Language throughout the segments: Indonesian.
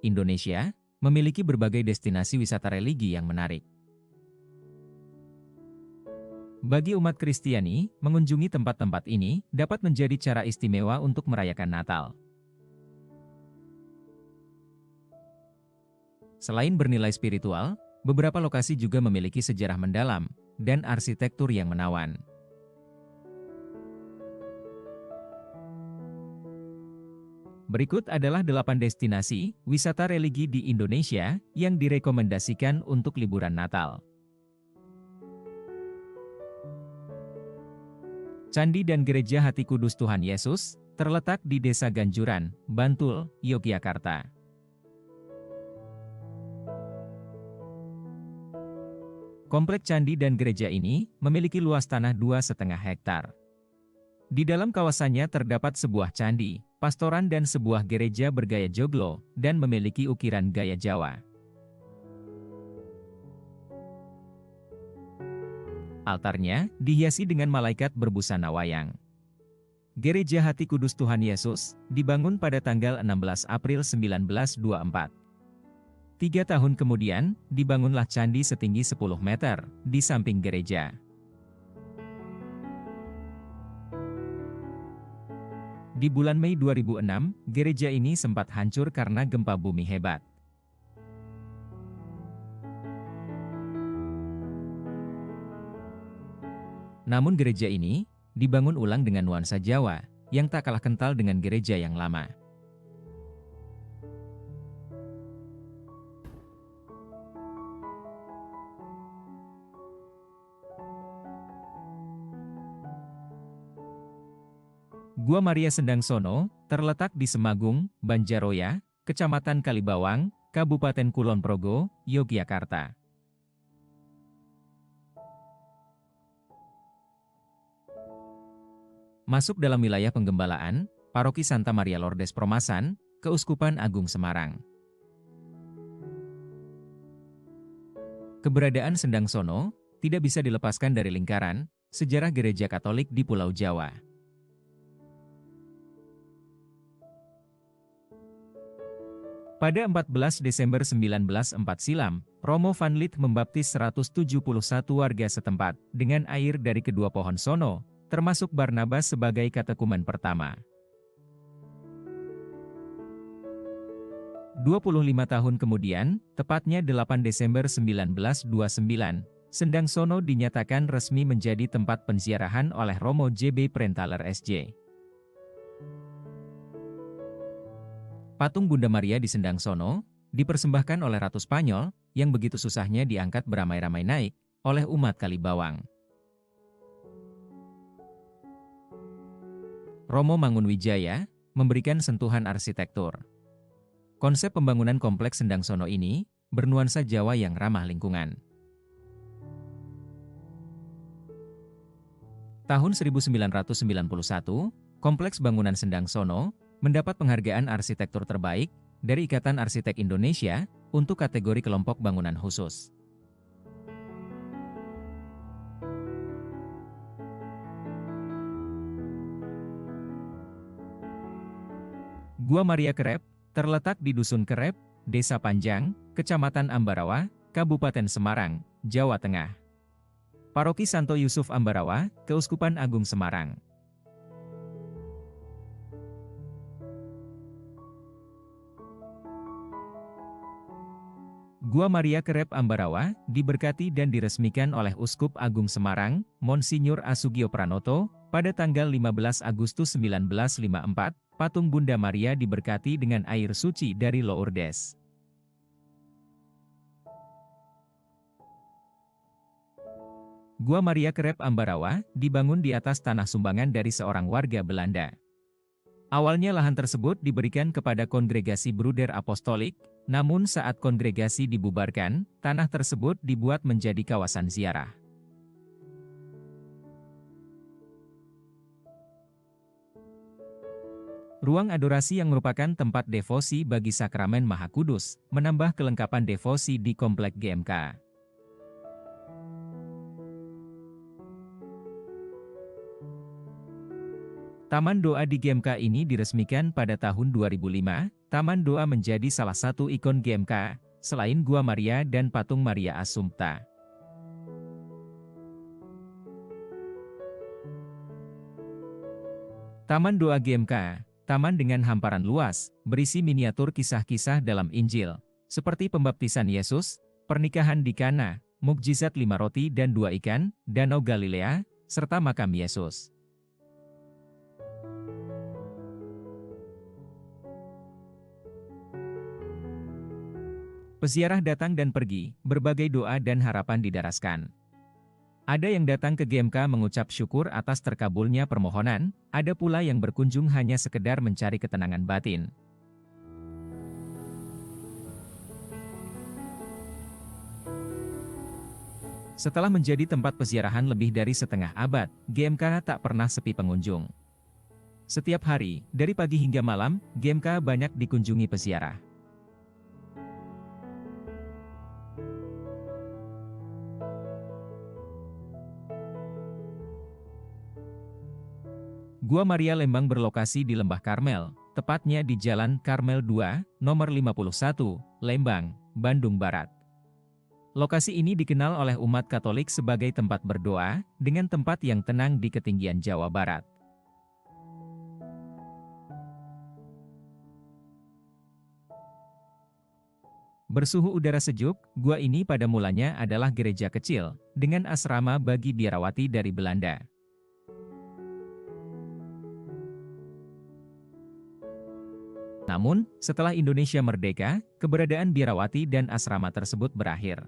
Indonesia, memiliki berbagai destinasi wisata religi yang menarik. Bagi umat Kristiani, mengunjungi tempat-tempat ini dapat menjadi cara istimewa untuk merayakan Natal. Selain bernilai spiritual, beberapa lokasi juga memiliki sejarah mendalam dan arsitektur yang menawan. Berikut adalah 8 destinasi wisata religi di Indonesia yang direkomendasikan untuk liburan Natal. Candi dan Gereja Hati Kudus Tuhan Yesus terletak di Desa Ganjuran, Bantul, Yogyakarta. Komplek candi dan gereja ini memiliki luas tanah 2,5 hektar. Di dalam kawasannya terdapat sebuah candi, pastoran dan sebuah gereja bergaya joglo dan memiliki ukiran gaya Jawa. Altarnya dihiasi dengan malaikat berbusana wayang. Gereja Hati Kudus Tuhan Yesus dibangun pada tanggal 16 April 1924. 3 tahun kemudian, dibangunlah candi setinggi 10 meter di samping gereja. Di bulan Mei 2006, gereja ini sempat hancur karena gempa bumi hebat. Namun gereja ini dibangun ulang dengan nuansa Jawa yang tak kalah kental dengan gereja yang lama. Gua Maria Sendangsono terletak di Semagung, Banjaroya, Kecamatan Kalibawang, Kabupaten Kulon Progo, Yogyakarta. Masuk dalam wilayah penggembalaan, Paroki Santa Maria Lourdes Promasan, Keuskupan Agung Semarang. Keberadaan Sendangsono tidak bisa dilepaskan dari lingkaran sejarah gereja Katolik di Pulau Jawa. Pada 14 Desember 1904 silam, Romo Van Lith membaptis 171 warga setempat dengan air dari kedua pohon sono, termasuk Barnabas sebagai katekumen pertama. 25 tahun kemudian, tepatnya 8 Desember 1929, Sendangsono dinyatakan resmi menjadi tempat penziarahan oleh Romo J.B. Prenthaler S.J. Patung Bunda Maria di Sendangsono dipersembahkan oleh Ratu Spanyol yang begitu susahnya diangkat beramai-ramai naik oleh umat Kalibawang. Romo Mangunwijaya memberikan sentuhan arsitektur. Konsep pembangunan kompleks Sendangsono ini bernuansa Jawa yang ramah lingkungan. Tahun 1991, kompleks bangunan Sendangsono mendapat penghargaan arsitektur terbaik dari Ikatan Arsitek Indonesia untuk kategori kelompok bangunan khusus. Gua Maria Kerep terletak di Dusun Kerep, Desa Panjang, Kecamatan Ambarawa, Kabupaten Semarang, Jawa Tengah. Paroki Santo Yusuf Ambarawa, Keuskupan Agung Semarang. Gua Maria Kerep Ambarawa diberkati dan diresmikan oleh Uskup Agung Semarang, Monsinyur Asugio Pranoto, pada tanggal 15 Agustus 1954. Patung Bunda Maria diberkati dengan air suci dari Lourdes. Gua Maria Kerep Ambarawa dibangun di atas tanah sumbangan dari seorang warga Belanda. Awalnya lahan tersebut diberikan kepada Kongregasi Bruder Apostolik, namun saat kongregasi dibubarkan, tanah tersebut dibuat menjadi kawasan ziarah. Ruang adorasi yang merupakan tempat devosi bagi sakramen Maha Kudus, menambah kelengkapan devosi di komplek GMK. Taman Doa di GMK ini diresmikan pada tahun 2005. Taman Doa menjadi salah satu ikon GMK, selain Gua Maria dan patung Maria Assumpta. Taman Doa GMK, taman dengan hamparan luas, berisi miniatur kisah-kisah dalam Injil, seperti pembaptisan Yesus, pernikahan di Kana, mukjizat 5 roti dan 2 ikan, Danau Galilea, serta makam Yesus. Peziarah datang dan pergi, berbagai doa dan harapan didaraskan. Ada yang datang ke GMK mengucap syukur atas terkabulnya permohonan, ada pula yang berkunjung hanya sekedar mencari ketenangan batin. Setelah menjadi tempat peziarahan lebih dari setengah abad, GMK tak pernah sepi pengunjung. Setiap hari, dari pagi hingga malam, GMK banyak dikunjungi peziarah. Gua Maria Lembang berlokasi di Lembah Karmel, tepatnya di Jalan Karmel 2, nomor 51, Lembang, Bandung Barat. Lokasi ini dikenal oleh umat Katolik sebagai tempat berdoa, dengan tempat yang tenang di ketinggian Jawa Barat. Bersuhu udara sejuk, gua ini pada mulanya adalah gereja kecil, dengan asrama bagi biarawati dari Belanda. Namun, setelah Indonesia merdeka, keberadaan biarawati dan asrama tersebut berakhir.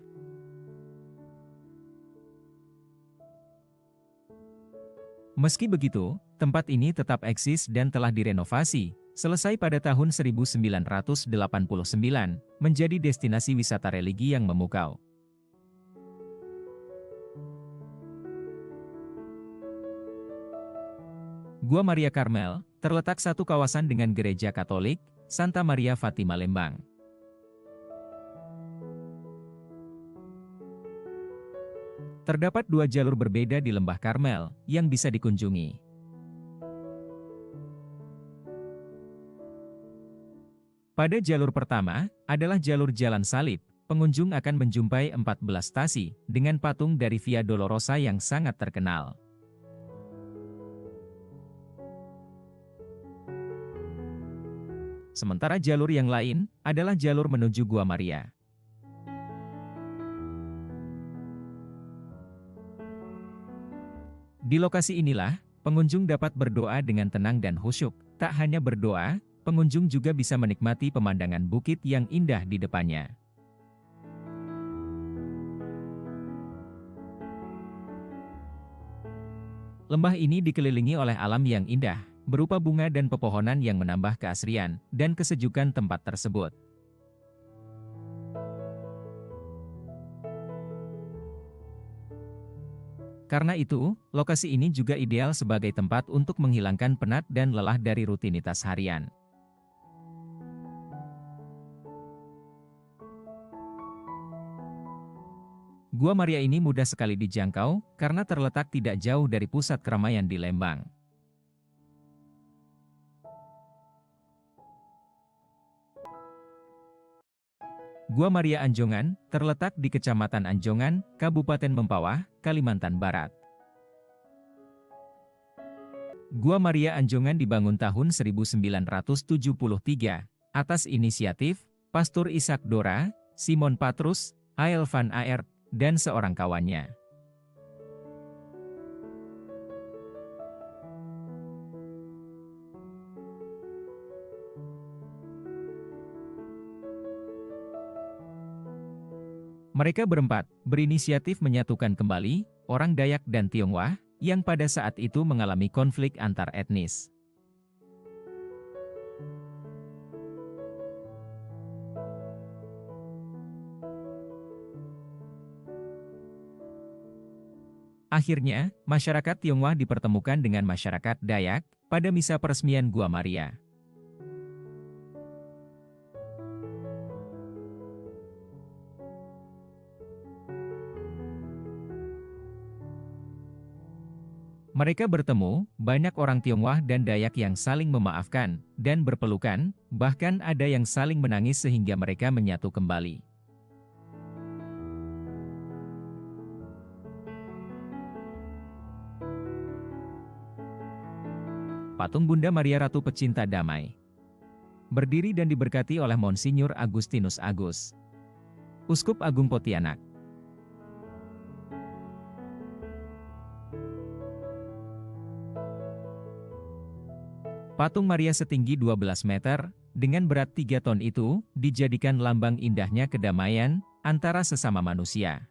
Meski begitu, tempat ini tetap eksis dan telah direnovasi, selesai pada tahun 1989, menjadi destinasi wisata religi yang memukau. Gua Maria Karmel, terletak satu kawasan dengan gereja Katolik, Santa Maria Fatima Lembang. Terdapat 2 jalur berbeda di Lembah Karmel, yang bisa dikunjungi. Pada jalur pertama, adalah jalur Jalan Salib, pengunjung akan menjumpai 14 stasi, dengan patung dari Via Dolorosa yang sangat terkenal. Sementara jalur yang lain, adalah jalur menuju Gua Maria. Di lokasi inilah, pengunjung dapat berdoa dengan tenang dan khusyuk. Tak hanya berdoa, pengunjung juga bisa menikmati pemandangan bukit yang indah di depannya. Lembah ini dikelilingi oleh alam yang indah, berupa bunga dan pepohonan yang menambah keasrian dan kesejukan tempat tersebut. Karena itu, lokasi ini juga ideal sebagai tempat untuk menghilangkan penat dan lelah dari rutinitas harian. Gua Maria ini mudah sekali dijangkau, karena terletak tidak jauh dari pusat keramaian di Lembang. Gua Maria Anjongan, terletak di Kecamatan Anjongan, Kabupaten Mempawah, Kalimantan Barat. Gua Maria Anjongan dibangun tahun 1973, atas inisiatif Pastor Ishak Dora, Simon Patrus, A.L. van Aert, dan seorang kawannya. Mereka berempat berinisiatif menyatukan kembali orang Dayak dan Tionghoa yang pada saat itu mengalami konflik antar etnis. Akhirnya, masyarakat Tionghoa dipertemukan dengan masyarakat Dayak pada misa peresmian Gua Maria. Mereka bertemu, banyak orang Tionghoa dan Dayak yang saling memaafkan dan berpelukan, bahkan ada yang saling menangis sehingga mereka menyatu kembali. Patung Bunda Maria Ratu Pecinta Damai berdiri dan diberkati oleh Monsinyur Agustinus Agus, Uskup Agung Pontianak. Patung Maria setinggi 12 meter, dengan berat 3 ton itu, dijadikan lambang indahnya kedamaian antara sesama manusia.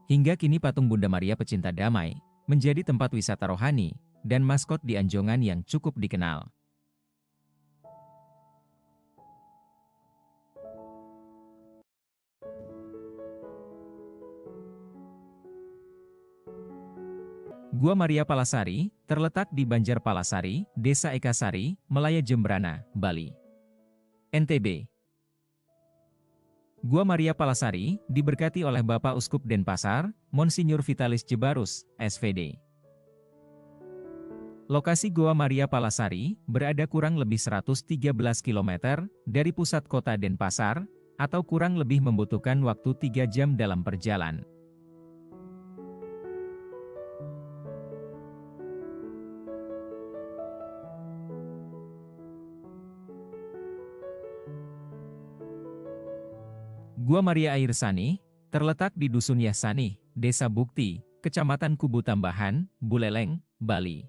Hingga kini patung Bunda Maria Pecinta Damai menjadi tempat wisata rohani dan maskot di Anjongan yang cukup dikenal. Gua Maria Palasari, terletak di Banjar Palasari, Desa Ekasari, Melaya Jembrana, Bali, NTB. Gua Maria Palasari diberkati oleh Bapak Uskup Denpasar, Monsinyur Vitalis Jebarus, SVD. Lokasi Gua Maria Palasari berada kurang lebih 113 km dari pusat kota Denpasar, atau kurang lebih membutuhkan waktu 3 jam dalam perjalanan. Gua Maria Air Sani, terletak di Dusun Yasani, Desa Bukti, Kecamatan Kubu Tambahan, Buleleng, Bali.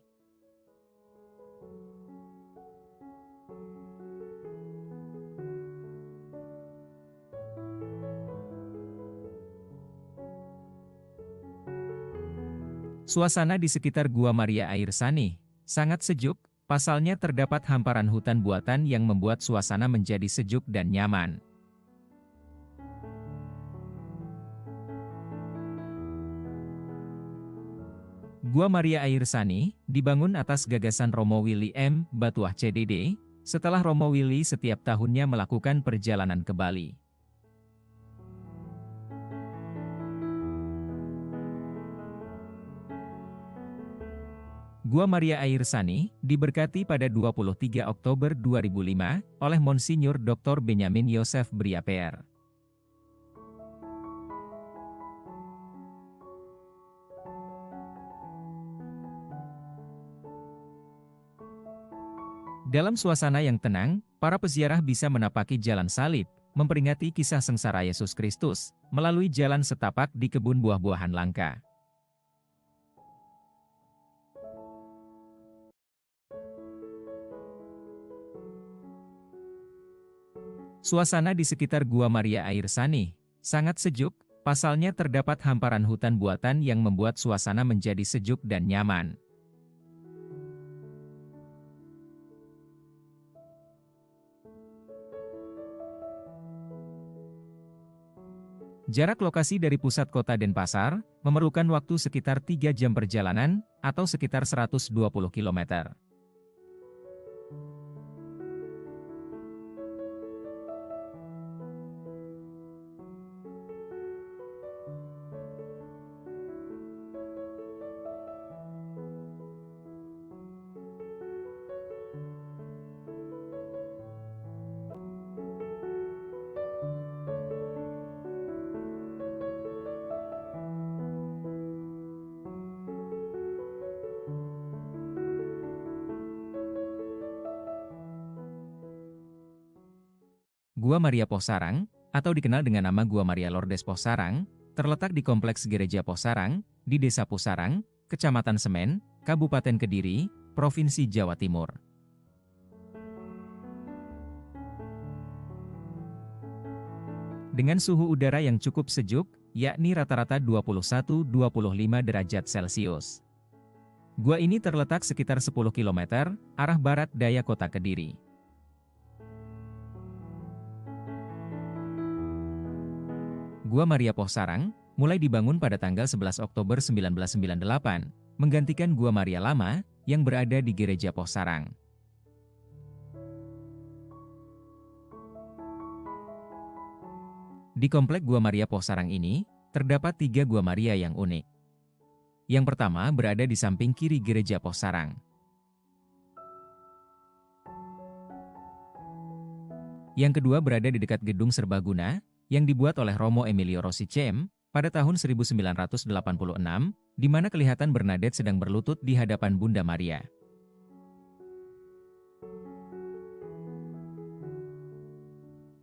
Suasana di sekitar Gua Maria Air Sani sangat sejuk, pasalnya terdapat hamparan hutan buatan yang membuat suasana menjadi sejuk dan nyaman. Gua Maria Air Sani dibangun atas gagasan Romo Willy M. Batuah CDD, setelah Romo Willy setiap tahunnya melakukan perjalanan ke Bali. Gua Maria Air Sani diberkati pada 23 Oktober 2005 oleh Monsinyur Dr. Benyamin Yosef Briaper. Dalam suasana yang tenang, para peziarah bisa menapaki jalan salib, memperingati kisah sengsara Yesus Kristus, melalui jalan setapak di kebun buah-buahan langka. Suasana di sekitar Gua Maria Air Sani sangat sejuk, pasalnya terdapat hamparan hutan buatan yang membuat suasana menjadi sejuk dan nyaman. Jarak lokasi dari pusat kota Denpasar memerlukan waktu sekitar 3 jam perjalanan, atau sekitar 120 km. Gua Maria Posarang, atau dikenal dengan nama Gua Maria Lourdes Posarang, terletak di Kompleks Gereja Posarang, di Desa Posarang, Kecamatan Semen, Kabupaten Kediri, Provinsi Jawa Timur. Dengan suhu udara yang cukup sejuk, yakni rata-rata 21-25 derajat Celcius. Gua ini terletak sekitar 10 km, arah barat daya kota Kediri. Gua Maria Posarang mulai dibangun pada tanggal 11 Oktober 1998, menggantikan Gua Maria Lama yang berada di Gereja Posarang. Di komplek Gua Maria Pohsarang ini, terdapat 3 Gua Maria yang unik. Yang pertama berada di samping kiri Gereja Pohsarang. Yang kedua berada di dekat Gedung Serbaguna, yang dibuat oleh Romo Emilio Rossi CM pada tahun 1986, di mana kelihatan Bernadette sedang berlutut di hadapan Bunda Maria.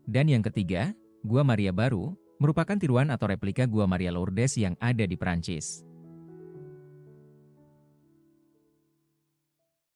Dan yang ketiga, Gua Maria Baru, merupakan tiruan atau replika Gua Maria Lourdes yang ada di Prancis.